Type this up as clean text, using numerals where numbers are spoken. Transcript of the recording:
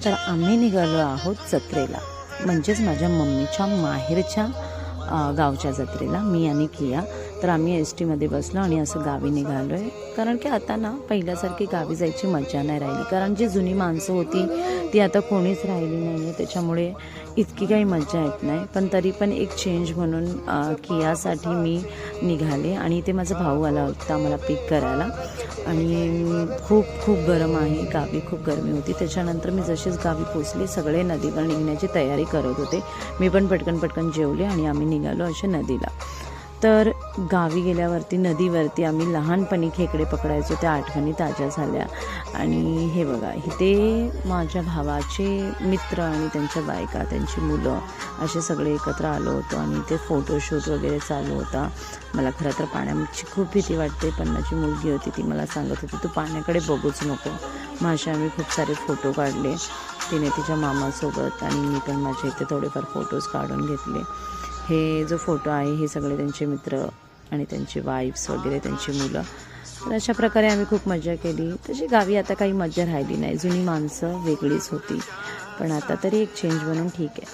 तर आम्ही निघालो आहोत जत्रेला, म्हणजेच माझ्या मम्मीच्या माहेरच्या गावच्या जत्रेला, मी आणि किया. तर आम्ही एस टीमध्ये बसलो आणि असं गावी निघालो आहे. कारण की आता ना पहिल्यासारखी गावी जायची मजा नाही राहिली, कारण जी जुनी माणसं होती ती आता कोणीच राहिली नाही आहे, त्याच्यामुळे इतकी काही मजा येत नाही. पण तरी पण एक चेंज म्हणून कियासाठी मी निघाले आणि इथे माझा भाऊ आला होता मला पिक करायला. आणि खूप खूप गरम आहे, गावी खूप गरमी होती. त्याच्यानंतर मी जशीच गावी पोचले सगळे नदीवर निघण्याची तयारी करत होते. मी पण पटकन जेवले आणि आम्ही निघालो अशा नदीला. तर गावी गेल्यावरती नदीवरती आम्ही लहानपणी खेकडे पकडायचो, त्या आठवणी ताज्या झाल्या. आणि हे बघा, इथे माझ्या भावाचे मित्र आणि त्यांच्या बायका, त्यांची मुलं असे सगळे एकत्र आलो होतो आणि ते फोटोशूट वगैरे चालू होता. मला खरं तर पाण्याची खूप भीती वाटते, पण माझी मुलगी होती ती मला सांगत होती तू पाण्याकडे बघूच नको. मग असे आम्ही खूप सारे फोटो काढले, तिने तिच्या मामासोबत आणि मी पण माझे इथे थोडेफार फोटोज काढून घेतले. हे जो फोटो आहे हे सगळे त्यांचे मित्र आणि त्यांचे वाईफ्स वगैरे, त्यांची मुलं. तर अशा प्रकारे आम्ही खूप मजा केली. तशी गावी आता काही मजा राहिली नाही, जुनी माणसं वेगळीच होती, पण आता तरी एक चेंज म्हणून ठीक आहे.